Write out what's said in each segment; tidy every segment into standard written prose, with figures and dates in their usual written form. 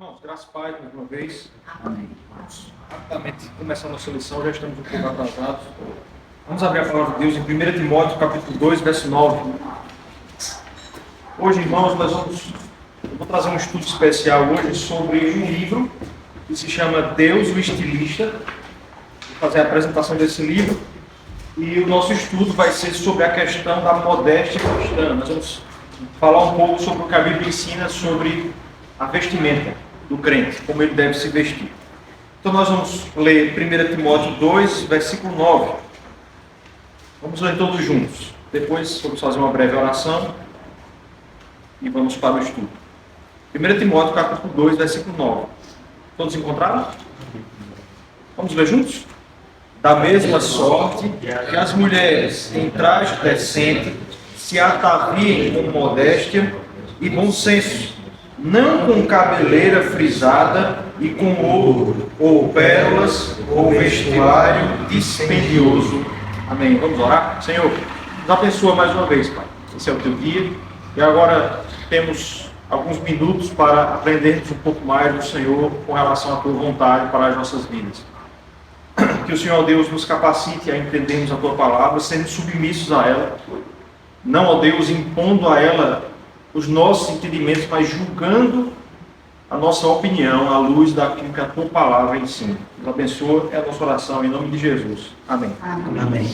Irmãos, graças a Pai, mais uma vez. Amém. Vamos rapidamente começar a nossa lição, já estamos um pouco atrasados. Vamos abrir a palavra de Deus em 1 Timóteo, capítulo 2, verso 9. Hoje, irmãos, eu vou trazer um estudo especial hoje sobre um livro que se chama Deus, o Estilista. Vou fazer a apresentação desse livro e o nosso estudo vai ser sobre a questão da modéstia cristã. Nós vamos falar um pouco sobre o que a Bíblia ensina sobre a vestimenta do crente, como ele deve se vestir. Então nós vamos ler 1 Timóteo 2, versículo 9. Vamos ler todos juntos. Depois vamos fazer uma breve oração e vamos para o estudo. 1 Timóteo capítulo 2, versículo 9. Todos encontraram? Vamos ler juntos? Da mesma sorte que as mulheres em traje decente se ataviem com modéstia e bom senso, não com cabeleira frisada e com ouro, ou pérolas, ou vestuário dispendioso. Amém. Vamos orar? Senhor, nos abençoa mais uma vez, Pai. Esse é o teu dia. E agora temos alguns minutos para aprendermos um pouco mais do Senhor com relação à tua vontade para as nossas vidas. Que o Senhor Deus nos capacite a entendermos a tua palavra, sendo submissos a ela. Não, ó Deus, impondo a ela os nossos entendimentos, mas julgando a nossa opinião à luz daquilo que a tua palavra ensina. Nos abençoa, é a nossa oração em nome de Jesus. Amém. Amém.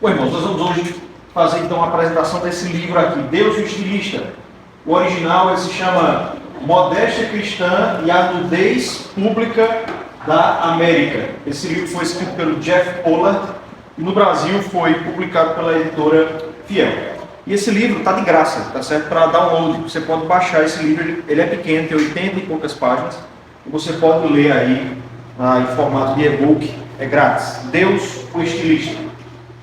Bom, irmãos, nós vamos hoje fazer então a apresentação desse livro aqui, Deus, o Estilista. O original ele se chama Modéstia Cristã e a Nudez Pública da América. Esse livro foi escrito pelo Jeff Pollard e no Brasil foi publicado pela editora Fiel. E esse livro está de graça, tá certo? Para download. Você pode baixar esse livro, ele é pequeno, tem 80 e poucas páginas. E você pode ler aí em formato de e-book, é grátis. Deus, o Estilista.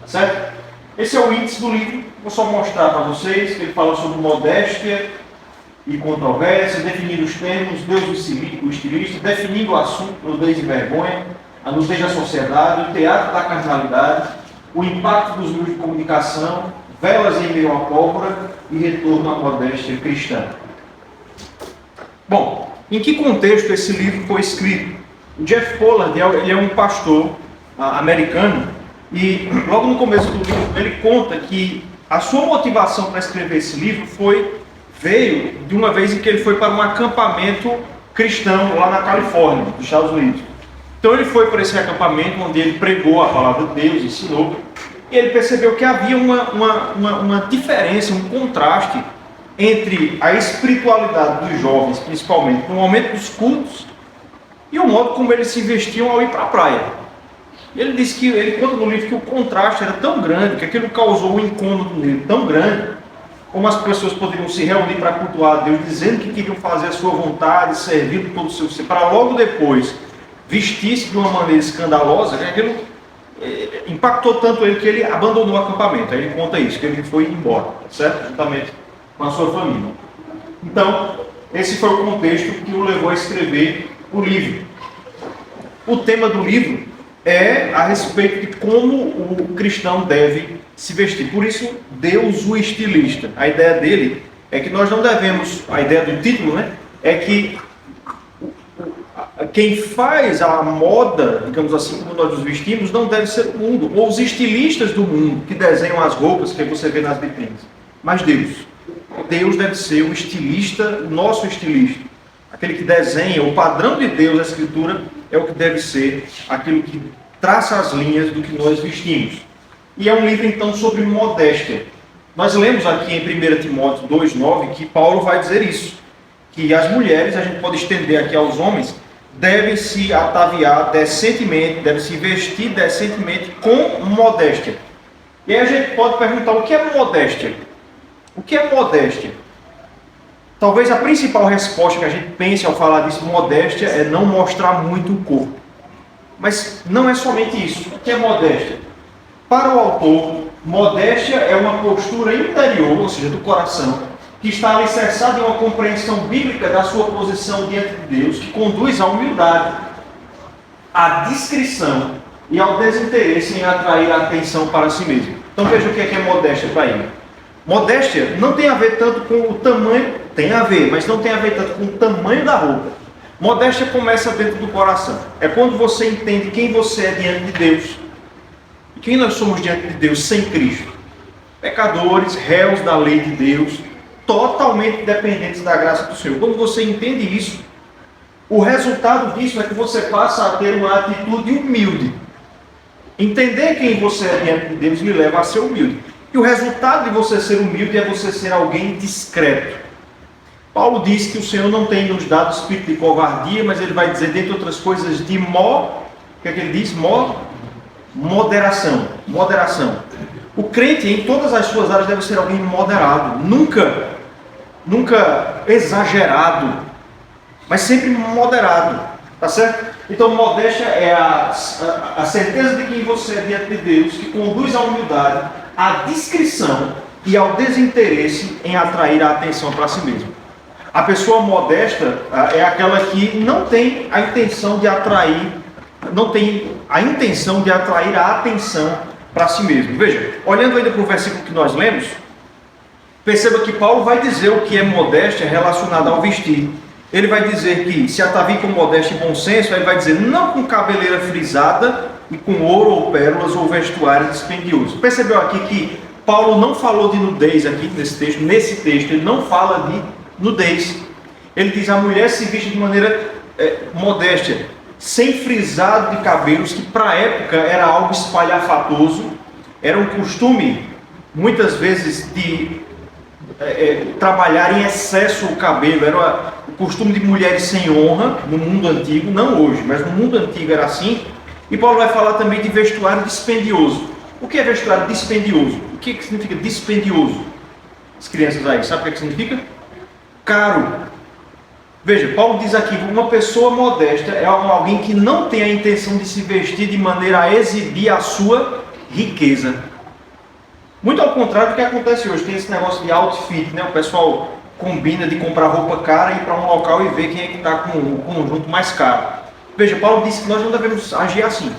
Tá certo? Esse é o índice do livro. Vou só mostrar para vocês que ele fala sobre modéstia e controvérsia, definindo os termos, Deus, o Estilista, definindo o assunto, nudez e vergonha, a nudez da sociedade, o teatro da carnalidade, o impacto dos meios de comunicação, velas em meio à pólvora e retorno à modéstia cristã. Bom, em que contexto esse livro foi escrito? O Jeff Pollard ele é um pastor americano e logo no começo do livro ele conta que a sua motivação para escrever esse livro veio de uma vez em que ele foi para um acampamento cristão lá na Califórnia, nos Estados Unidos. Então ele foi para esse acampamento onde ele pregou a palavra de Deus, ensinou. E ele percebeu que havia uma diferença, um contraste entre a espiritualidade dos jovens, principalmente no momento dos cultos, e o modo como eles se vestiam ao ir para a praia. Ele disse que, ele conta no livro que o contraste era tão grande, que aquilo causou um incômodo nele tão grande, como as pessoas poderiam se reunir para cultuar a Deus, dizendo que queriam fazer a sua vontade, servir todo o seu ser, para logo depois vestir-se de uma maneira escandalosa, que aquilo impactou tanto ele que ele abandonou o acampamento. Aí ele conta isso, que ele foi embora, certo? Juntamente com a sua família. Então, esse foi o contexto que o levou a escrever o livro. O tema do livro é a respeito de como o cristão deve se vestir. Por isso, Deus, o Estilista. A ideia dele é que nós não devemos, a ideia do título, né? É que quem faz a moda, digamos assim, como nós nos vestimos, não deve ser o mundo, ou os estilistas do mundo, que desenham as roupas que você vê nas vitrines, mas Deus. Deus deve ser o estilista, o nosso estilista. Aquele que desenha, o padrão de Deus, a Escritura, é o que deve ser aquilo que traça as linhas do que nós vestimos. E é um livro, então, sobre modéstia. Nós lemos aqui em 1 Timóteo 2,9 que Paulo vai dizer isso, que as mulheres, a gente pode estender aqui aos homens, devem se ataviar decentemente, devem se vestir decentemente com modéstia. E aí a gente pode perguntar, o que é modéstia? O que é modéstia? Talvez a principal resposta que a gente pense ao falar disso, modéstia, é não mostrar muito o corpo. Mas não é somente isso. O que é modéstia? Para o autor, modéstia é uma postura interior, ou seja, do coração, que está alicerçado em uma compreensão bíblica da sua posição diante de Deus, que conduz à humildade, à discrição e ao desinteresse em atrair a atenção para si mesmo. Então veja o que é modéstia para ele. Modéstia não tem a ver tanto com o tamanho Tem a ver, mas não tem a ver tanto com o tamanho da roupa. Modéstia começa dentro do coração. É quando você entende quem você é diante de Deus. E quem nós somos diante de Deus sem Cristo? Pecadores, réus da lei de Deus, totalmente dependentes da graça do Senhor. Quando você entende isso, o resultado disso é que você passa a ter uma atitude humilde. Entender quem você é diante de Deus lhe leva a ser humilde. E o resultado de você ser humilde é você ser alguém discreto. Paulo diz que o Senhor não tem nos dado espírito de covardia, mas ele vai dizer, dentre outras coisas, de o que é que ele diz? Moderação. Moderação. O crente, em todas as suas áreas, deve ser alguém moderado. Nunca exagerado, mas sempre moderado. Tá certo? Então, modéstia é a certeza de quem você é diante de Deus, que conduz à humildade, à discrição e ao desinteresse em atrair a atenção para si mesmo. A pessoa modesta é aquela que não tem a intenção de atrair, a atenção para si mesmo. Veja, olhando ainda para o versículo que nós lemos, perceba que Paulo vai dizer o que é modéstia relacionado ao vestir. Ele vai dizer que se ataviam com modéstia e bom senso, ele vai dizer não com cabeleira frisada e com ouro ou pérolas ou vestuário dispendioso. Percebeu aqui que Paulo não falou de nudez aqui nesse texto, ele não fala de nudez. Ele diz a mulher se veste de maneira modéstia, sem frisado de cabelos, que para a época era algo espalhafatoso, era um costume muitas vezes de trabalhar em excesso o cabelo, era o costume de mulheres sem honra no mundo antigo, não hoje, mas no mundo antigo era assim. E Paulo vai falar também de vestuário dispendioso. O que é vestuário dispendioso? O que significa dispendioso? As crianças aí, sabe o que significa? Caro. Veja, Paulo diz aqui, uma pessoa modesta é alguém que não tem a intenção de se vestir de maneira a exibir a sua riqueza. Muito ao contrário do que acontece hoje, tem esse negócio de outfit, né? O pessoal combina de comprar roupa cara e ir para um local e ver quem é que está com o conjunto mais caro. Veja, Paulo disse que nós não devemos agir assim.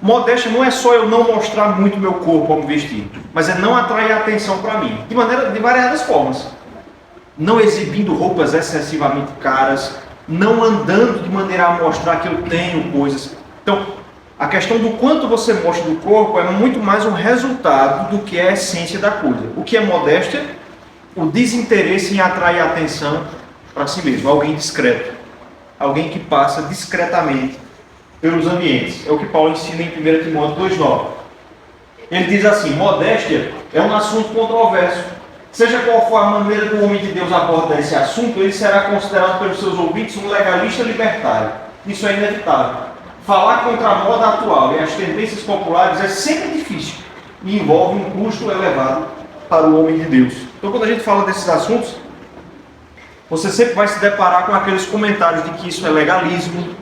Modéstia não é só eu não mostrar muito meu corpo ao me vestir, mas é não atrair a atenção para mim, de variadas formas. Não exibindo roupas excessivamente caras, não andando de maneira a mostrar que eu tenho coisas. Então, a questão do quanto você mostra do corpo é muito mais um resultado do que é a essência da coisa. O que é modéstia? O desinteresse em atrair a atenção para si mesmo. Alguém discreto. Alguém que passa discretamente pelos ambientes. É o que Paulo ensina em 1 Timóteo 2,9. Ele diz assim, modéstia é um assunto controverso. Seja qual for a maneira que o homem de Deus aborda esse assunto, ele será considerado pelos seus ouvintes um legalista libertário. Isso é inevitável. Falar contra a moda atual e as tendências populares é sempre difícil e envolve um custo elevado para o homem de Deus. Então, quando a gente fala desses assuntos, você sempre vai se deparar com aqueles comentários de que isso é legalismo,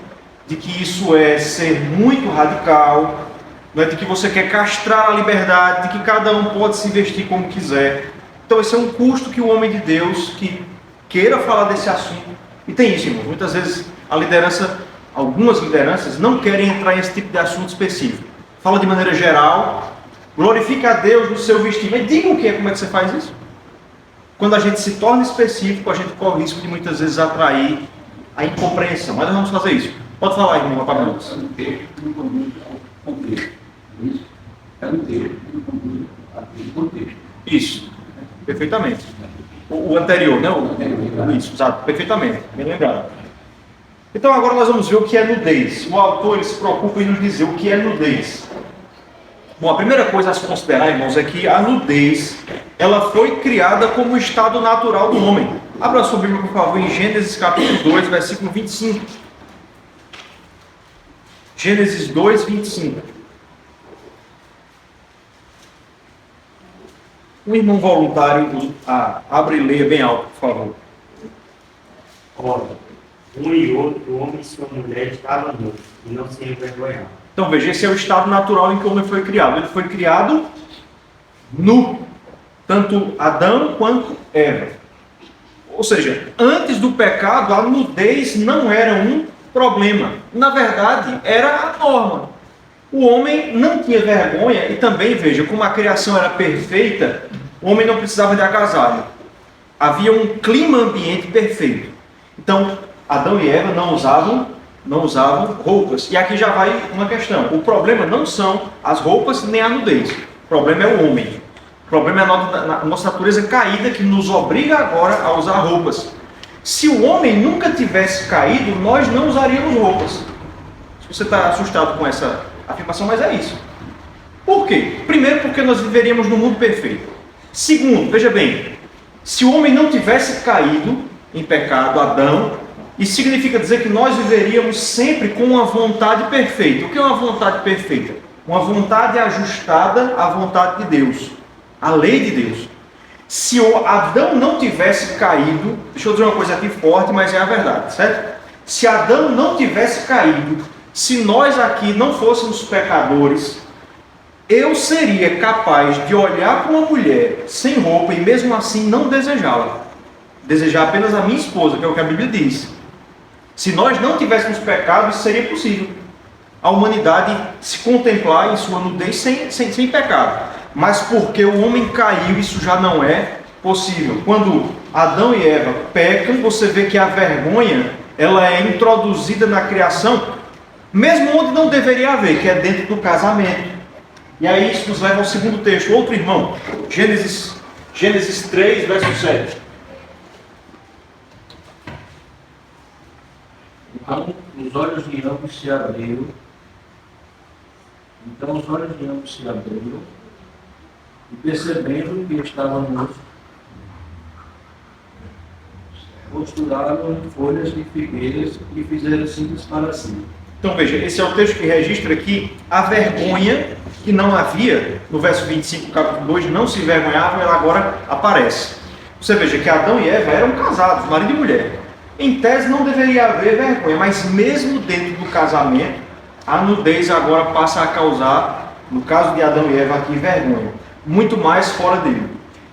de que isso é ser muito radical, né, de que você quer castrar a liberdade, de que cada um pode se vestir como quiser. Então esse é um custo que o homem de Deus que queira falar desse assunto, e tem isso, irmão, muitas vezes algumas lideranças não querem entrar nesse tipo de assunto específico. Fala de maneira geral, glorifica a Deus no seu vestir, mas diga o que é, como é que você faz isso? Quando a gente se torna específico, a gente corre o risco de muitas vezes atrair a incompreensão, mas nós vamos fazer isso. Pode falar, irmão, Pablo. Isso, perfeitamente. O anterior, né? Isso, exato, perfeitamente, bem lembrado. Então agora nós vamos ver o que é nudez. O autor ele se preocupa em nos dizer o que é nudez. Bom, a primeira coisa a se considerar, irmãos, é que a nudez, ela foi criada como estado natural do homem. Abra a sua Bíblia, por favor, em Gênesis capítulo 2, versículo 25. Gênesis 2, 25. Um irmão voluntário, abre e leia bem alto, por favor. Ora, um e outro, o homem e sua mulher, estavam nus e não se envergonhavam. Então veja, esse é o estado natural em que o homem foi criado. Ele foi criado nu, tanto Adão quanto Eva. Ou seja, antes do pecado, a nudez não era um problema. Na verdade, era a norma. O homem não tinha vergonha e também, veja, como a criação era perfeita, o homem não precisava de agasalho. havia um clima ambiente perfeito. Então, Adão e Eva não usavam roupas. E aqui já vai uma questão. O problema não são as roupas nem a nudez. O problema é o homem. O problema é a nossa natureza caída que nos obriga agora a usar roupas. Se o homem nunca tivesse caído, nós não usaríamos roupas. Se você está assustado com essa afirmação, mas é isso. Por quê? Primeiro, porque nós viveríamos num mundo perfeito. Segundo, veja bem, se o homem não tivesse caído em pecado, Adão, isso significa dizer que nós viveríamos sempre com uma vontade perfeita. O que é uma vontade perfeita? Uma vontade ajustada à vontade de Deus, à lei de Deus. Se o Adão não tivesse caído, deixa eu dizer uma coisa aqui forte, mas é a verdade, certo? Se Adão não tivesse caído, se nós aqui não fôssemos pecadores, eu seria capaz de olhar para uma mulher sem roupa e mesmo assim não desejá-la. Desejar apenas a minha esposa, que é o que a Bíblia diz. Se nós não tivéssemos pecado, isso seria possível. A humanidade se contemplar em sua nudez sem pecado. Mas porque o homem caiu, isso já não é possível. Quando Adão e Eva pecam, você vê que a vergonha ela é introduzida na criação, mesmo onde não deveria haver, que é dentro do casamento. E aí isso nos leva ao segundo texto, outro irmão, Gênesis 3, verso 7. Então os olhos de ambos se abriram. E percebendo que estavam nus, costuraram folhas de figueiras e fizeram cintas para si. Então veja, esse é o texto que registra aqui a vergonha que não havia, no verso 25 do capítulo 2, não se envergonhavam, ela agora aparece. Você veja que Adão e Eva eram casados, marido e mulher. Em tese não deveria haver vergonha, mas mesmo dentro do casamento, a nudez agora passa a causar, no caso de Adão e Eva aqui, vergonha. Muito mais fora dele.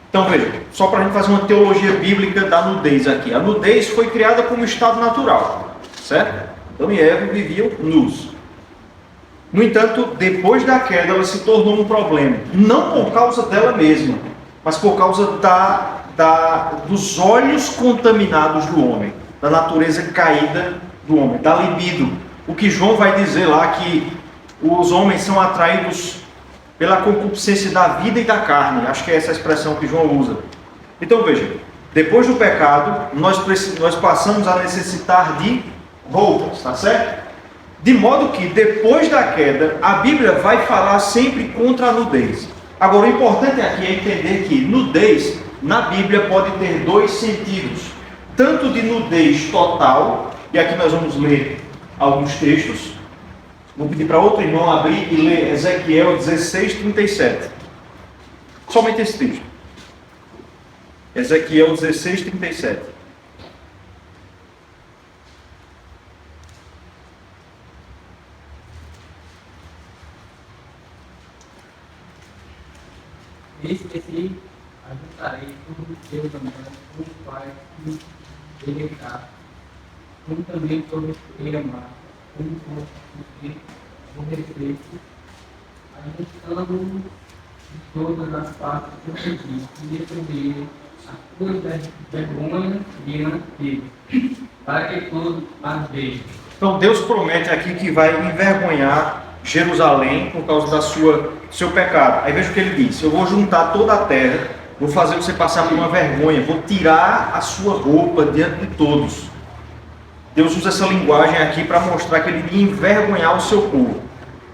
Então veja, só para a gente fazer uma teologia bíblica da nudez aqui. A nudez foi criada como estado natural, certo? Adão e Eva viviam nus. No entanto, depois da queda, ela se tornou um problema. Não por causa dela mesma, mas por causa dos olhos contaminados do homem, da natureza caída do homem, da libido. O que João vai dizer lá que os homens são atraídos pela concupiscência da vida e da carne. Acho que é essa a expressão que João usa. Então veja, depois do pecado, nós passamos a necessitar de roupas, tá certo? De modo que depois da queda, a Bíblia vai falar sempre contra a nudez. Agora, o importante aqui é entender que nudez, na Bíblia, pode ter dois sentidos. Tanto de nudez total, e aqui nós vamos ler alguns textos. Vou pedir para outro irmão abrir e ler Ezequiel 16, 37. Somente esse texto. Ezequiel 16, 37. Eis que se ajuntarei todos os teus amados, com os quais me deleitar, como também todos os que amar, como os que aborreceste, ajustando de todas as partes do pedido, e defender as tuas vergonhas diante dele, para que todos as vejam. Então Deus promete aqui que vai envergonhar Jerusalém por causa do seu pecado. Aí veja o que ele diz: eu vou juntar toda a terra, vou fazer você passar por uma vergonha, vou tirar a sua roupa diante de todos. Deus usa essa linguagem aqui para mostrar que ele ia envergonhar o seu povo.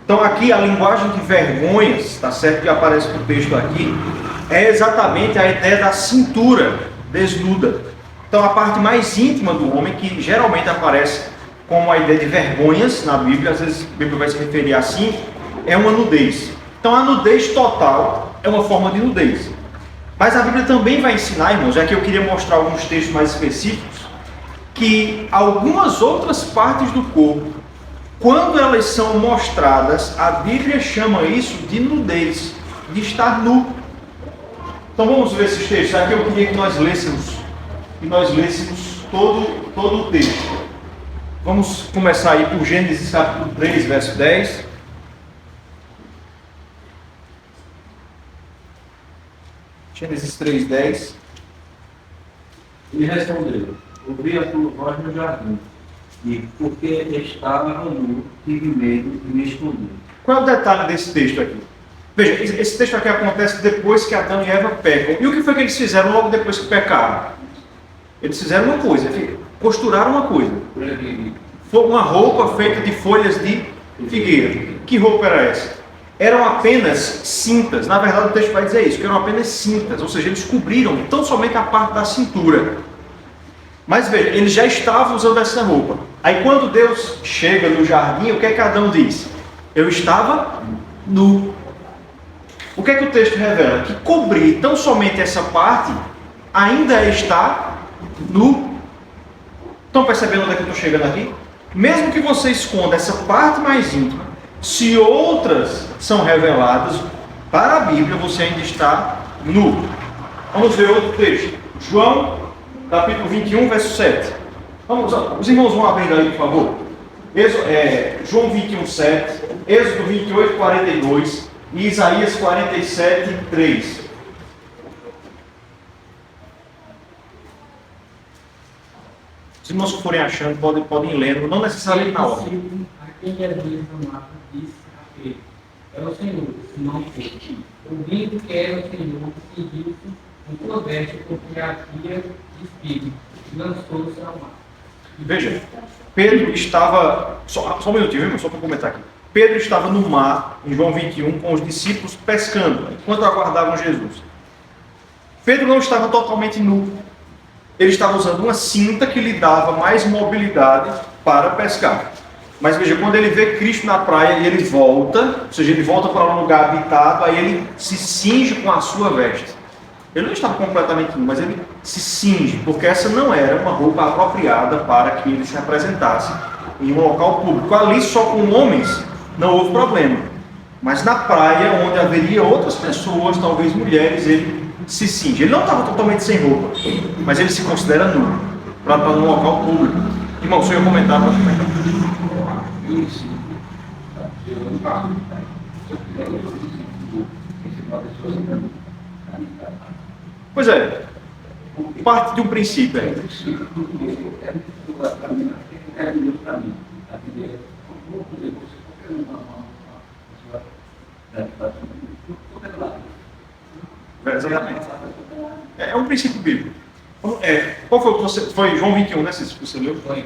Então aqui a linguagem de vergonhas, tá certo, que aparece no texto aqui, é exatamente a ideia da cintura desnuda. Então a parte mais íntima do homem, que geralmente aparece como a ideia de vergonhas na Bíblia, às vezes a Bíblia vai se referir assim, é uma nudez. Então a nudez total é uma forma de nudez. Mas a Bíblia também vai ensinar, irmãos, já que eu queria mostrar alguns textos mais específicos, que algumas outras partes do corpo, quando elas são mostradas, a Bíblia chama isso de nudez, de estar nu. Então vamos ver esses textos. Aqui eu queria que nós lêssemos todo o texto. Vamos começar aí por Gênesis capítulo 3, verso 10. Gênesis 3, 10. Ele respondeu: ouvi a tua voz no jardim, e porque estava nu, tive medo e me escondi. Qual é o detalhe desse texto aqui? Veja, esse texto aqui acontece depois que Adão e Eva pecam. E o que foi que eles fizeram logo depois que pecaram? Eles fizeram uma coisa, costuraram uma coisa. Foi uma roupa feita de folhas de figueira. Que roupa era essa? Eram apenas cintas. Na verdade, o texto vai dizer isso, que eram apenas cintas. Ou seja, eles cobriram tão somente a parte da cintura. Mas veja, eles já estavam usando essa roupa. Aí quando Deus chega no jardim, o que é que Adão diz? Eu estava nu. O que é que o texto revela? Que cobrir tão somente essa parte ainda está nu. Estão percebendo onde é que eu estou chegando aqui? Mesmo que você esconda essa parte mais íntima, se outras são reveladas para a Bíblia, você ainda está nu. Vamos ver outro texto. João, capítulo 21, verso 7. Vamos, os irmãos vão abrindo aí, por favor. João 21, 7, Êxodo 28, 42 e Isaías 47, 3. Os irmãos que forem achando, podem ir lendo, não necessariamente na ordem. Aquele Elias amado disse a Pedro: é o Senhor, Simão Pedro. Ouvindo que era o Senhor, seguiu-se com sua veste, porque havia despido, e lançou-se ao mar. Veja, Pedro estava. Só um minutinho, irmão, só para comentar aqui. Pedro estava no mar, em João 21, com os discípulos pescando, enquanto aguardavam Jesus. Pedro não estava totalmente nu. Ele estava usando uma cinta que lhe dava mais mobilidade para pescar. Mas veja, quando ele vê Cristo na praia e ele volta, ou seja, ele volta para um lugar habitado, aí ele se cinge com a sua veste. Ele não estava completamente nu, mas ele se cinge, porque essa não era uma roupa apropriada para que ele se apresentasse em um local público. Ali só com homens não houve problema. Mas na praia, onde haveria outras pessoas, talvez mulheres, ele se cinge. Ele não estava totalmente sem roupa, mas ele se considera nu, para estar num local público. Irmão, o senhor comentar, pode comentar. Pois é, parte de um princípio aí. Exatamente. É um princípio bíblico. Qual foi o que você. Foi João 21, né, Cícero, que você leu? Foi.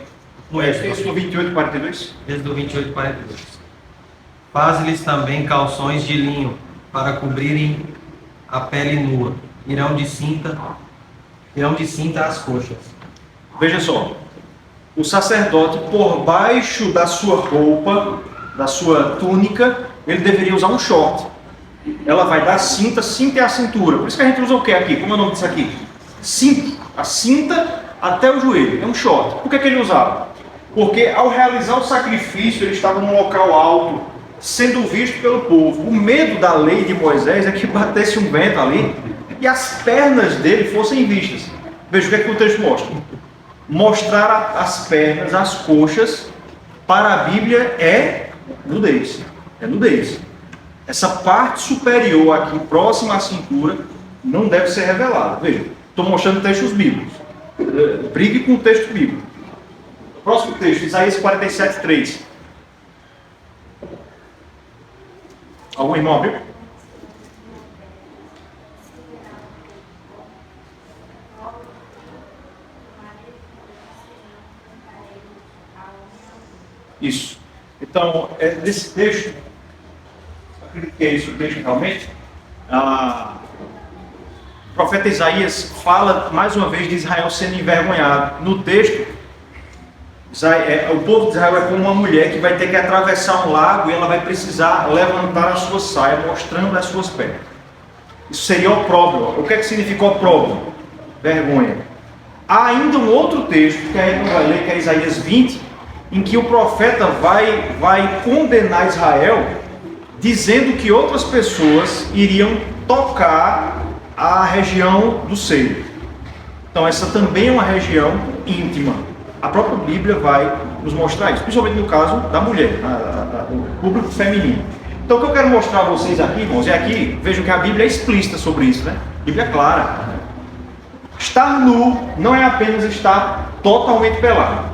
Êxodo 28, 42? Êxodo 28, 42. Faz-lhes também calções de linho para cobrirem a pele nua. Irão de cinta às coxas. Veja só. O sacerdote, por baixo da sua roupa, da sua túnica, ele deveria usar um short. Ela vai da cinta é a cintura. Por isso que a gente usa o que aqui? Como é o nome disso aqui? Cinta. A cinta até o joelho. É um short. Por que ele usava? Porque ao realizar o sacrifício, ele estava num local alto, sendo visto pelo povo. O medo da lei de Moisés é que batesse um vento ali e as pernas dele fossem vistas. Veja o que o texto mostra. Mostrar as pernas, as coxas, para a Bíblia é nudez. É nudez. Essa parte superior aqui, próxima à cintura, não deve ser revelada. Veja, estou mostrando textos bíblicos. Brigue com o texto bíblico. Próximo texto, Isaías 47, 3. Algum irmão abriu? Isso. Então, nesse texto, acredito que é isso o texto realmente. O profeta Isaías fala mais uma vez de Israel sendo envergonhado. No texto, o povo de Israel é como uma mulher que vai ter que atravessar um lago e ela vai precisar levantar a sua saia, mostrando as suas pernas. Isso seria opróbrio. O que é que significa opróbrio? Vergonha. Há ainda um outro texto que a gente vai ler, que é Isaías 20, em que o profeta vai condenar Israel, dizendo que outras pessoas iriam tocar a região do seio. Então essa também é uma região íntima. A própria Bíblia vai nos mostrar isso, principalmente no caso da mulher, do público feminino. Então o que eu quero mostrar a vocês aqui, irmãos, é aqui, vejam que a Bíblia é explícita sobre isso, né? A Bíblia é clara. estar nu não é apenas estar totalmente pelado,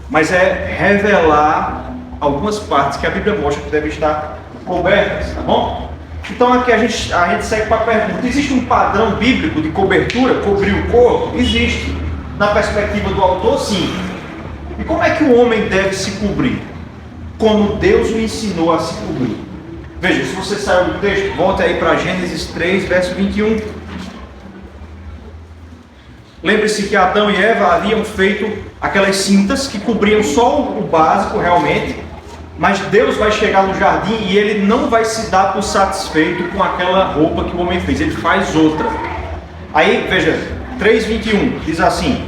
mas é revelar algumas partes que a Bíblia mostra que devem estar cobertas, tá bom? Então aqui a gente segue para a pergunta: existe um padrão bíblico de cobertura, cobrir o corpo? Existe. Na perspectiva do autor, sim. E como é que o homem deve se cobrir? Como Deus o ensinou a se cobrir. Veja, se você saiu do texto, volte aí para Gênesis 3, verso 21. Lembre-se que Adão e Eva haviam feito aquelas cintas que cobriam só o básico realmente, mas Deus vai chegar no jardim e ele não vai se dar por satisfeito com aquela roupa que o homem fez, ele faz outra. Aí, veja, 3:21 diz assim: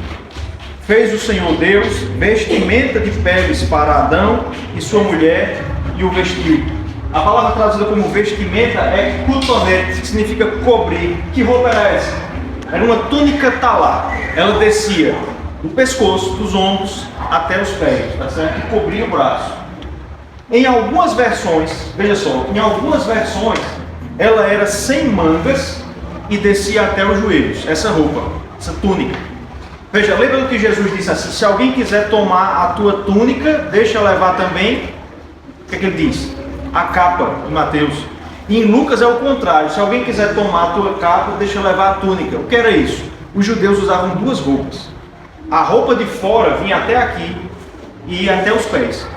fez o Senhor Deus vestimenta de peles para Adão e sua mulher e o vestiu. A palavra traduzida como vestimenta é kutonet, que significa cobrir. Que roupa era essa? Era uma túnica talar. Ela descia do pescoço, dos ombros até os pés, tá certo? E cobria o braço. Em algumas versões, veja só, em algumas versões ela era sem mangas e descia até os joelhos, essa roupa, essa túnica. Veja, lembra do que Jesus disse assim: se alguém quiser tomar a tua túnica, deixa levar também, o que é que ele diz? A capa, em Mateus. E em Lucas é o contrário: se alguém quiser tomar a tua capa, deixa levar a túnica. O que era isso? Os judeus usavam duas roupas. A roupa de fora vinha até aqui e ia até os pés.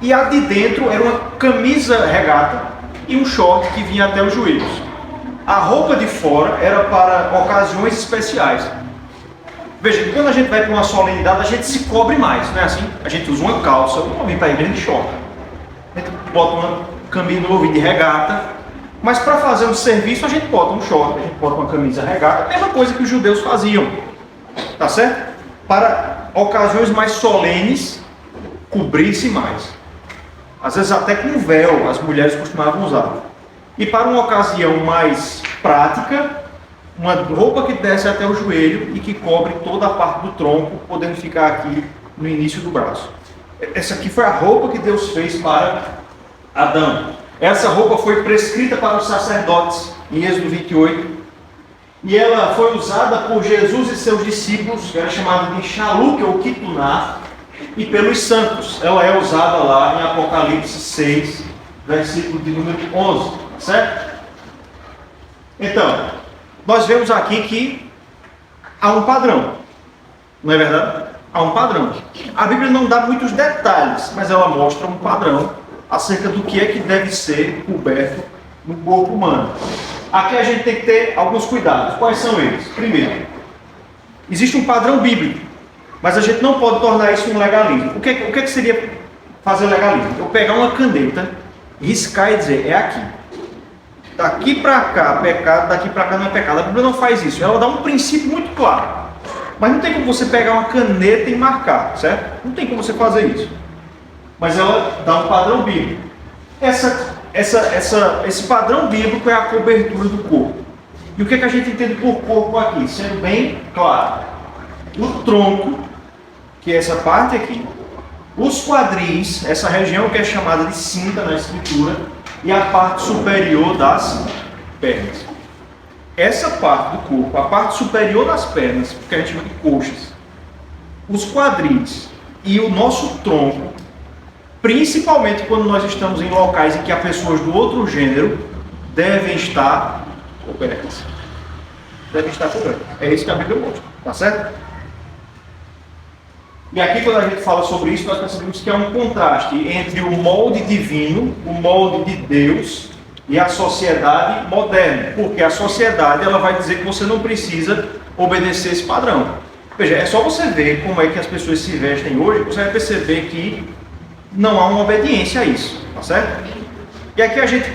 E a de dentro era uma camisa regata e um short que vinha até os joelhos. A roupa de fora era para ocasiões especiais. Veja, que quando a gente vai para uma solenidade, a gente se cobre mais, não é assim? A gente usa uma calça, não vem para a igreja de short. A gente bota uma camisa no ouvido de regata, mas para fazer um serviço a gente bota um short, a gente bota uma camisa regata, a mesma coisa que os judeus faziam, tá certo? Para ocasiões mais solenes, cobrir-se mais. Às vezes até com véu as mulheres costumavam usar. E para uma ocasião mais prática, uma roupa que desce até o joelho e que cobre toda a parte do tronco, podendo ficar aqui no início do braço. Essa aqui foi a roupa que Deus fez para Adão. Essa roupa foi prescrita para os sacerdotes, em Êxodo 28. E ela foi usada por Jesus e seus discípulos, que era chamada de Shaluk ou Kituná, e pelos santos. Ela é usada lá em Apocalipse 6, versículo de número 11, certo? Então, nós vemos aqui que há um padrão, não é verdade? Há um padrão. A Bíblia não dá muitos detalhes, mas ela mostra um padrão acerca do que é que deve ser coberto no corpo humano. Aqui a gente tem que ter alguns cuidados. Quais são eles? Primeiro, existe um padrão bíblico, mas a gente não pode tornar isso um legalismo. O que seria fazer legalismo? Eu pegar uma caneta, riscar e dizer, é aqui. Daqui para cá, pecado, daqui para cá não é pecado. A Bíblia não faz isso. Ela dá um princípio muito claro. Mas não tem como você pegar uma caneta e marcar, certo? Não tem como você fazer isso. Mas ela dá um padrão bíblico. Esse padrão bíblico é a cobertura do corpo. E o que é que a gente entende por corpo aqui? Sendo bem claro. O tronco, que é essa parte aqui. Os quadris, essa região que é chamada de cinta na escritura. E a parte superior das pernas. Essa parte do corpo, a parte superior das pernas, que a gente chama de coxas, os quadris e o nosso tronco, principalmente quando nós estamos em locais em que há pessoas do outro gênero, devem estar cobertas. Devem estar cobertas. É isso que a Bíblia mostra, tá certo? E aqui, quando a gente fala sobre isso, nós percebemos que há um contraste entre o molde divino, o molde de Deus, e a sociedade moderna. Porque a sociedade ela vai dizer que você não precisa obedecer esse padrão. Veja, é só você ver como é que as pessoas se vestem hoje, você vai perceber que não há uma obediência a isso, tá certo? E aqui a gente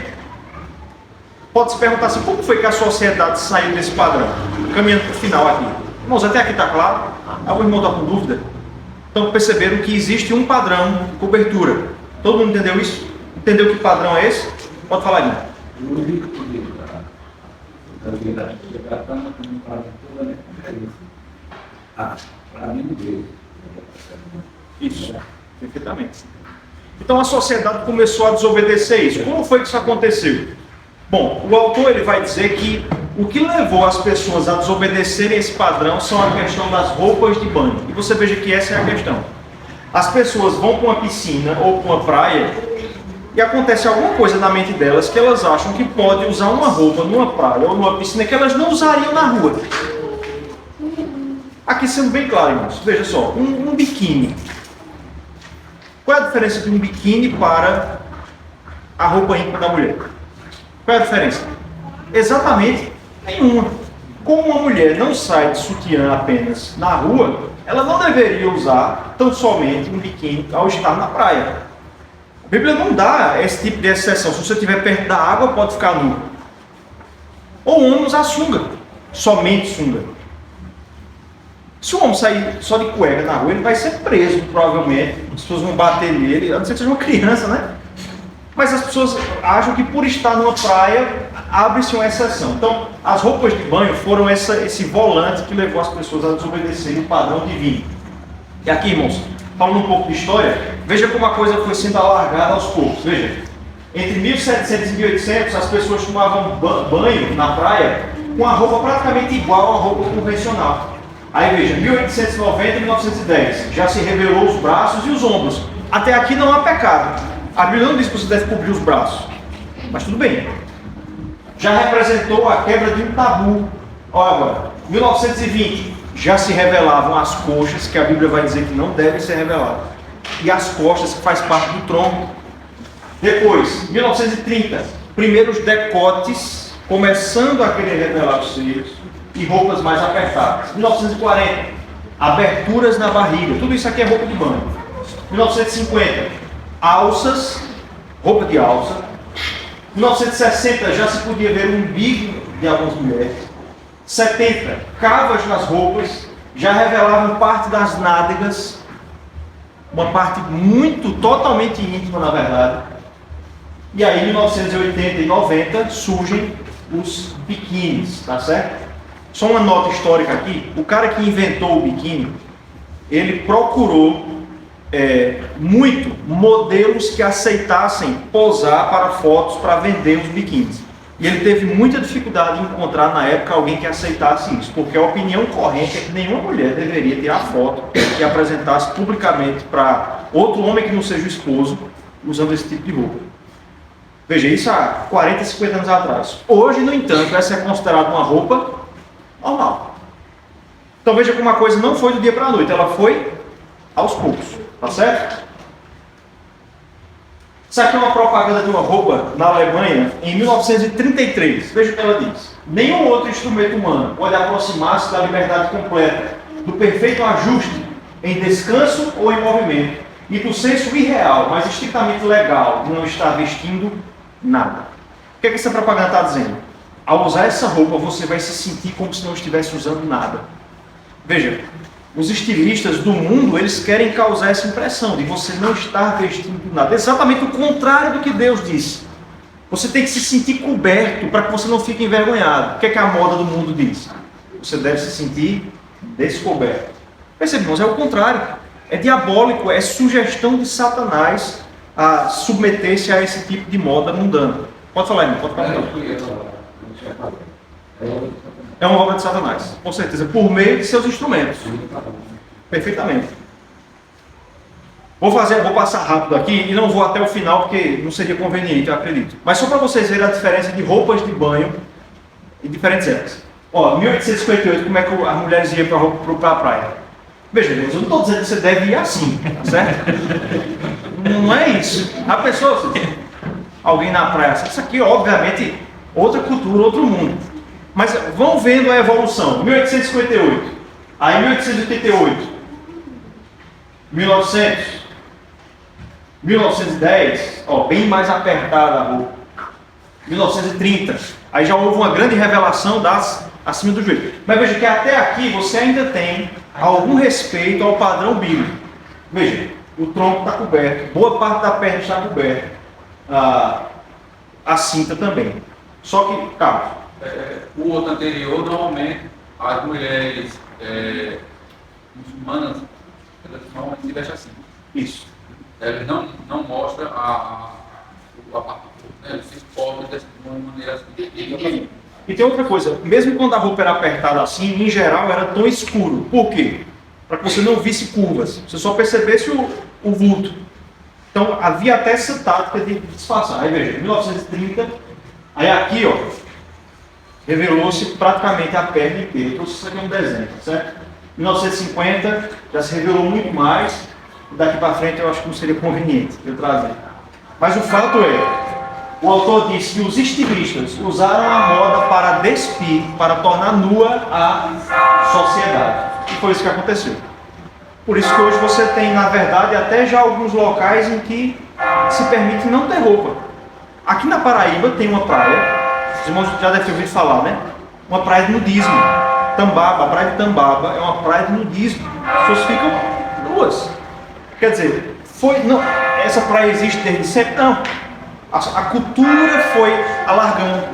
pode se perguntar assim, como foi que a sociedade saiu desse padrão? Caminhando para o final aqui. Irmãos, até aqui está claro? Algum irmão está com dúvida? Então perceberam que existe um padrão de cobertura. Todo mundo entendeu isso? Entendeu que padrão é esse? Pode falar, Guilherme. O único que da verdade é para mim Deus. Isso, perfeitamente. Então a sociedade começou a desobedecer isso. Como foi que isso aconteceu? Bom, o autor ele vai dizer que o que levou as pessoas a desobedecerem esse padrão são a questão das roupas de banho. E você veja que essa é a questão. As pessoas vão para uma piscina ou para uma praia e acontece alguma coisa na mente delas que elas acham que pode usar uma roupa numa praia ou numa piscina que elas não usariam na rua. Aqui sendo bem claro, irmãos, veja só, um biquíni. Qual é a diferença de um biquíni para a roupa íntima da mulher? Qual é a diferença? Exatamente nenhuma. Como uma mulher não sai de sutiã apenas na rua, ela não deveria usar tão somente um biquíni ao estar na praia. A Bíblia não dá esse tipo de exceção. Se você estiver perto da água, pode ficar nu. Ou o homem usar sunga, somente sunga. Se o homem sair só de cueca na rua, ele vai ser preso, provavelmente. As pessoas vão bater nele, a não ser que seja uma criança, né? Mas as pessoas acham que por estar numa praia, abre-se uma exceção. Então, as roupas de banho foram esse volante que levou as pessoas a desobedecerem o padrão divino. E aqui, irmãos, falando um pouco de história, veja como a coisa foi sendo alargada aos poucos. Veja, entre 1700 e 1800, as pessoas tomavam banho na praia com a roupa praticamente igual à roupa convencional. Aí veja, 1890 e 1910, já se revelou os braços e os ombros. Até aqui não há pecado. A Bíblia não diz que você deve cobrir os braços. Mas tudo bem. Já representou a quebra de um tabu. Olha agora, 1920, já se revelavam as coxas, que a Bíblia vai dizer que não devem ser reveladas. E as costas, que faz parte do tronco. Depois, 1930, primeiros decotes, começando a querer revelar os seios. E roupas mais apertadas. 1940, aberturas na barriga. Tudo isso aqui é roupa de banho. 1950, alças, roupa de alça. 1960, já se podia ver o umbigo de algumas mulheres. 70, cavas nas roupas, já revelavam parte das nádegas. Uma parte totalmente íntima, na verdade. E aí, em 1980 e 90, surgem os biquínis, tá certo? Só uma nota histórica aqui, o cara que inventou o biquíni, ele procurou muito modelos que aceitassem posar para fotos para vender os biquínis. E ele teve muita dificuldade em encontrar na época alguém que aceitasse isso, porque a opinião corrente é que nenhuma mulher deveria tirar foto e apresentasse publicamente para outro homem que não seja o esposo, usando esse tipo de roupa. Veja, isso há 40, 50 anos atrás. Hoje, no entanto, essa é considerada uma roupa normal. Então veja como a coisa não foi do dia para a noite, ela foi aos poucos, tá certo? Isso aqui é uma propaganda de uma roupa na Alemanha em 1933. Veja o que ela diz: nenhum outro instrumento humano pode aproximar-se da liberdade completa, do perfeito ajuste em descanso ou em movimento, e do senso irreal, mas estritamente legal, de não estar vestindo nada. O que é que essa propaganda está dizendo? Ao usar essa roupa, você vai se sentir como se não estivesse usando nada. Veja, os estilistas do mundo, eles querem causar essa impressão de você não estar vestindo nada. Exatamente o contrário do que Deus disse. Você tem que se sentir coberto para que você não fique envergonhado. O que é que a moda do mundo diz? Você deve se sentir descoberto. Percebe, irmãos, é o contrário. É diabólico, é sugestão de Satanás a submeter-se a esse tipo de moda mundana. Pode falar, irmão, pode falar. É uma obra de Satanás, com certeza, por meio de seus instrumentos. Perfeitamente. Vou passar rápido aqui e não vou até o final porque não seria conveniente, eu acredito. Mas só para vocês verem a diferença de roupas de banho em diferentes épocas. Ó, 1858, como é que as mulheres iam para a praia? Veja, eu não estou dizendo que você deve ir assim, tá certo? Não é isso. A pessoa, alguém na praia, isso aqui, obviamente, outra cultura, outro mundo. Mas vão vendo a evolução. 1858, aí 1888, 1900, 1910, ó, bem mais apertada a roupa. 1930, aí já houve uma grande revelação das acima do joelho. Mas veja que até aqui você ainda tem algum respeito ao padrão bíblico. Veja, o tronco está coberto, boa parte da perna está coberta, a cinta também. Só que, Carlos, o outro anterior, normalmente, as mulheres muçulmanas, elas normalmente se vestem assim. isso. Elas não mostram a parte do corpo, né? Eles se exportam de uma maneira assim. E tem outra coisa, mesmo quando a roupa era apertada assim, em geral era tom escuro. Por quê? Para que você não visse curvas, você só percebesse o vulto. Então havia até essa tática de disfarçar. Aí veja, 1930, aí aqui ó, revelou-se praticamente a perna inteira. Eu trouxe isso aqui um desenho, certo? 1950 já se revelou muito mais, daqui para frente eu acho que não seria conveniente eu trazer. Mas o fato é, o autor disse que os estilistas usaram a moda para despir, para tornar nua a sociedade. E foi isso que aconteceu. Por isso que hoje você tem, na verdade, até já alguns locais em que se permite não ter roupa. Aqui na Paraíba tem uma praia, os irmãos já devem ter ouvido falar, né? Uma praia de nudismo. Tambaba, a praia de Tambaba é uma praia de nudismo. As pessoas ficam nuas. Quer dizer, essa praia existe desde sempre? Não. A cultura foi alargando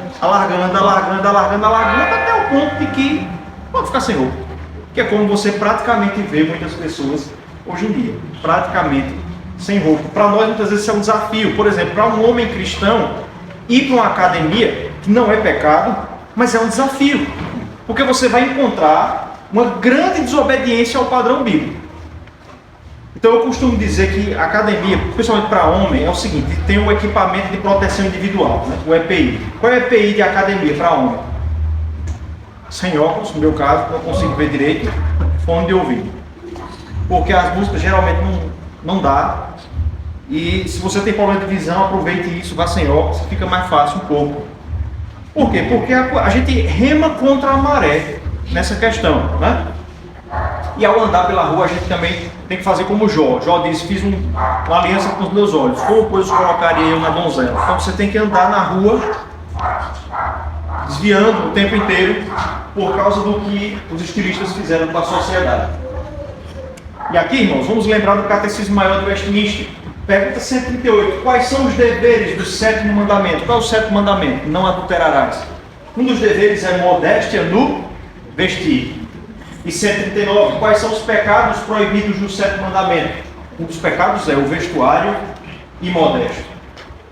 até o ponto de que pode ficar sem roupa. Que é como você praticamente vê muitas pessoas hoje em dia, praticamente sem roupa. Para nós muitas vezes isso é um desafio. Por exemplo, para um homem cristão ir para uma academia, que não é pecado, mas é um desafio. Porque você vai encontrar uma grande desobediência ao padrão bíblico. Então eu costumo dizer que a academia, principalmente para homem, é o seguinte, tem o equipamento de proteção individual, né? O EPI. Qual é o EPI de academia para homem? Sem óculos, no meu caso, não consigo ver direito, fone de ouvido. Porque as músicas geralmente não dá. E se você tem problema de visão, aproveite isso, vá sem óculos, fica mais fácil um pouco. Por quê? Porque a gente rema contra a maré nessa questão, né? E ao andar pela rua a gente também tem que fazer como Jó. Jó diz, fiz uma aliança com os meus olhos, como pois colocaria eu na donzela. Então você tem que andar na rua, desviando o tempo inteiro, por causa do que os estilistas fizeram com a sociedade. E aqui, irmãos, vamos lembrar do Catecismo Maior do Westminster. Pergunta 138. Quais são os deveres do sétimo mandamento? Qual é o sétimo mandamento? Não adulterarás. Um dos deveres é modéstia no vestir. E 139. Quais são os pecados proibidos no sétimo mandamento? Um dos pecados é o vestuário imodesto.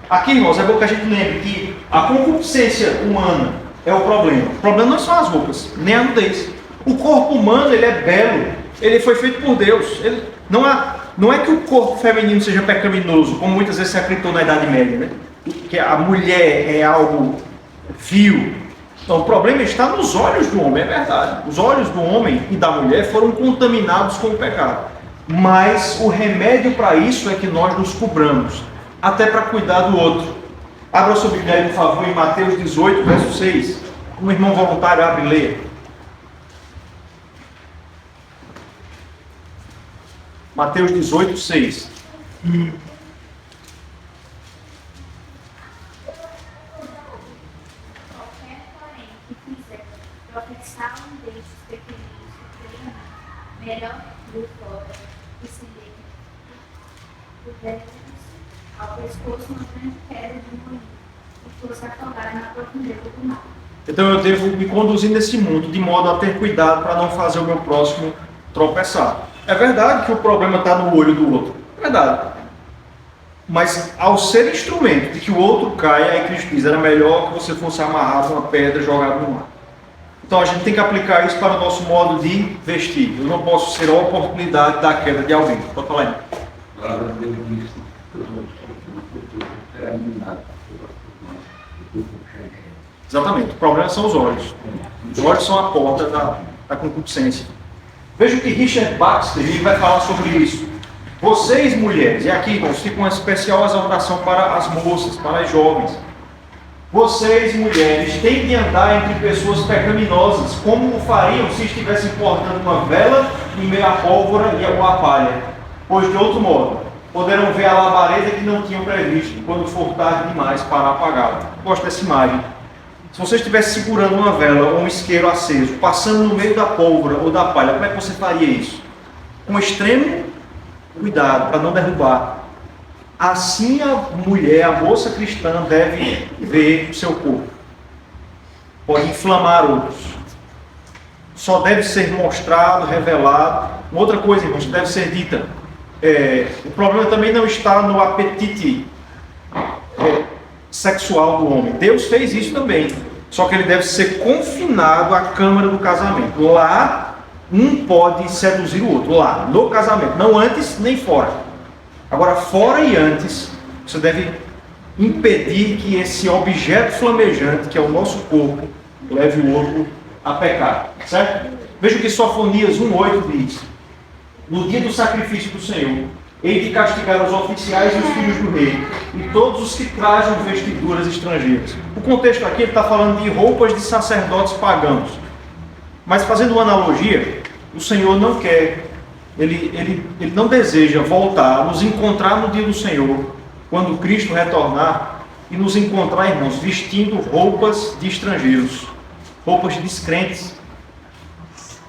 Aqui, irmãos, é bom que a gente lembre que a concupiscência humana é o problema. O problema não são as roupas, nem a nudez. O corpo humano, ele é belo. Ele foi feito por Deus. Não é que o corpo feminino seja pecaminoso, como muitas vezes se acreditou na Idade Média, né? Que a mulher é algo vil. Então, o problema está nos olhos do homem, é verdade. Os olhos do homem e da mulher foram contaminados com o pecado. Mas o remédio para isso é que nós nos cobramos, até para cuidar do outro. Abra sua Bíblia aí, por favor, em Mateus 18, verso 6. Um irmão voluntário abre e leia. Mateus 18, 6. Qualquer, porém, que quiser tropeçar um destes pequeninos que creem, melhor do fora e se dê ao pescoço uma grande pedra de moinho e fosse afogado na profundeza do mar. Então eu devo me conduzir nesse mundo de modo a ter cuidado para não fazer o meu próximo tropeçar. É verdade que o problema está no olho do outro. É verdade. Mas ao ser instrumento de que o outro caia, aí Cristo diz, era melhor que você fosse amarrado uma pedra jogada no mar. Então a gente tem que aplicar isso para o nosso modo de vestir. Eu não posso ser a oportunidade da queda de alguém. Pode falar aí. A palavra de Deus diz que será iluminado. Exatamente. O problema são os olhos. Os olhos são a porta da concupiscência. Veja o que Richard Baxter ele vai falar sobre isso. Vocês, mulheres, e aqui, irmãos, fica uma especial exaltação para as moças, para as jovens. Vocês, mulheres, têm de andar entre pessoas pecaminosas, como o fariam se estivessem portando uma vela em meio à pólvora e a palha. Pois, de outro modo, poderão ver a labareda que não tinham previsto, quando for tarde demais para apagá-la. Gosto dessa imagem. Se você estivesse segurando uma vela ou um isqueiro aceso, passando no meio da pólvora ou da palha, como é que você faria isso? Com extremo cuidado para não derrubar. Assim a mulher, a moça cristã, deve ver o seu corpo. Pode inflamar outros. Só deve ser mostrado, revelado. Uma outra coisa, irmãos, que deve ser dita. O problema também não está no apetite sexual do homem. Deus fez isso também. Só que ele deve ser confinado à câmara do casamento. Lá, um pode seduzir o outro, lá, no casamento, não antes nem fora. Agora, fora e antes, você deve impedir que esse objeto flamejante, que é o nosso corpo, leve o outro a pecar, certo? Veja o que Sofonias 1,8 diz. No dia do sacrifício do Senhor, hei de castigar os oficiais e os filhos do rei, e todos os que trajam vestiduras estrangeiras. O contexto aqui está falando de roupas de sacerdotes pagãos. Mas fazendo uma analogia, o Senhor não quer, ele não deseja voltar, nos encontrar no dia do Senhor, quando Cristo retornar, e nos encontrar, irmãos, vestindo roupas de estrangeiros, roupas de descrentes.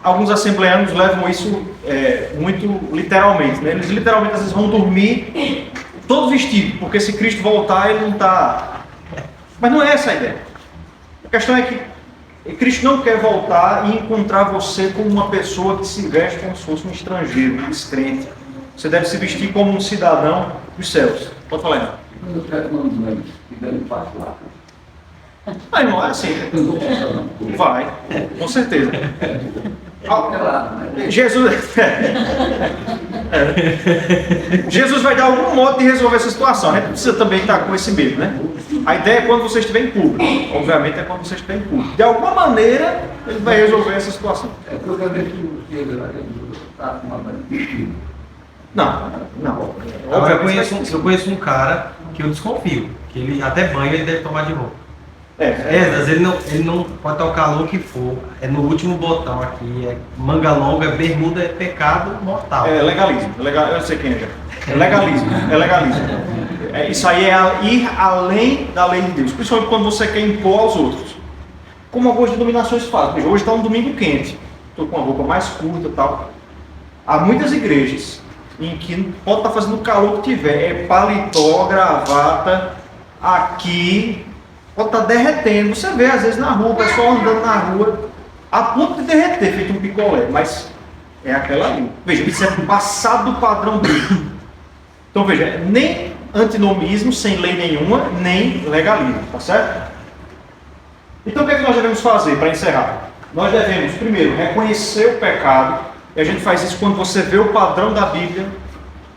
Alguns assembleanos levam isso muito literalmente, né? Eles literalmente às vezes vão dormir todo vestido, porque se Cristo voltar, ele não está... Mas não é essa a ideia. A questão é que Cristo não quer voltar e encontrar você como uma pessoa que se veste como se fosse um estrangeiro, um descrente. Você deve se vestir como um cidadão dos céus. Pode falar, irmão. Quando eu quero mandar e dando passo lá. Ah, irmão, é assim. Vai, com certeza. Jesus vai dar algum modo de resolver essa situação. A gente precisa também estar com esse medo, né? A ideia é quando você estiver em público. Obviamente é quando você estiver em público. De alguma maneira, ele vai resolver essa situação. É porque eu quero ver que ele está com uma vestido. Não. Agora, eu conheço um cara que eu desconfio, que ele até banho ele deve tomar de roupa. Às vezes ele não pode estar o calor que for, é no último botão aqui, é manga longa, bermuda é pecado mortal. É legalismo, eu não sei quem é já. É legalismo. Isso aí é ir além da lei de Deus, principalmente quando você quer impor aos outros. Como algumas denominações fazem. Hoje está um domingo quente, estou com uma roupa mais curta e tal. Há muitas igrejas em que pode estar fazendo o calor que tiver, é paletó, gravata, aqui, pode estar derretendo. Você vê às vezes na rua, o pessoal andando na rua, a ponto de derreter, feito um picolé, mas é aquela ali. Veja, isso é passado do padrão bíblico. Então veja, nem antinomismo, sem lei nenhuma, nem legalismo, tá certo? Então o que é que nós devemos fazer para encerrar? Nós devemos, primeiro, reconhecer o pecado. E a gente faz isso quando você vê o padrão da Bíblia.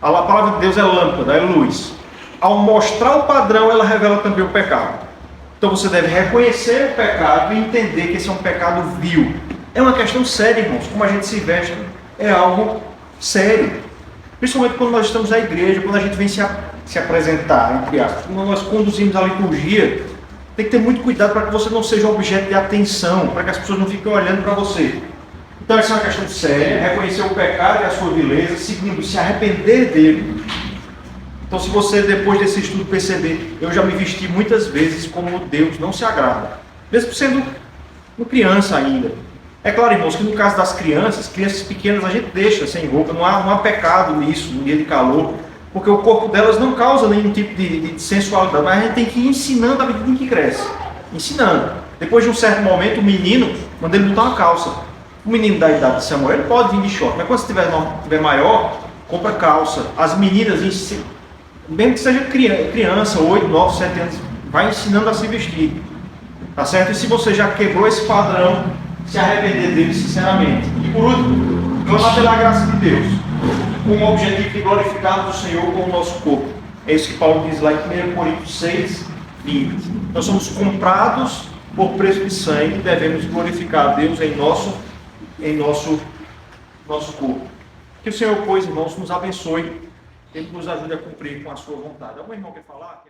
A palavra de Deus é lâmpada, é luz. Ao mostrar o padrão, ela revela também o pecado. Então você deve reconhecer o pecado e entender que esse é um pecado vil. É uma questão séria, irmãos. Como a gente se veste é algo sério. Principalmente quando nós estamos na igreja, quando a gente vem se apresentar, entre aspas. Quando nós conduzimos a liturgia, tem que ter muito cuidado para que você não seja objeto de atenção, para que as pessoas não fiquem olhando para você. Então essa é uma questão séria, reconhecer o pecado e a sua vileza, segundo, se arrepender dele. Então se você depois desse estudo perceber, eu já me vesti muitas vezes como Deus não se agrada, mesmo sendo uma criança ainda. É claro, irmãos, que no caso das crianças pequenas a gente deixa sem roupa, não há pecado nisso, no dia de calor, porque o corpo delas não causa nenhum tipo de sensualidade, mas a gente tem que ir ensinando à medida em que cresce, ensinando. Depois de um certo momento, o menino, manda ele botar uma calça. O menino da idade de Samuel, ele pode vir de short, mas quando você estiver maior, compra calça. As meninas, mesmo que seja criança, 8, 9, 7 anos, vai ensinando a se vestir. Tá certo? E se você já quebrou esse padrão, se arrepender dele sinceramente. E por último, clamar pela graça de Deus, com o objetivo de glorificarmos o Senhor com o nosso corpo. É isso que Paulo diz lá em 1 Coríntios 6, 20. Nós somos comprados por preço de sangue e devemos glorificar a Deus em nosso corpo. Que o Senhor, pois, irmãos, nos abençoe e nos ajude a cumprir com a sua vontade. Algum irmão quer falar?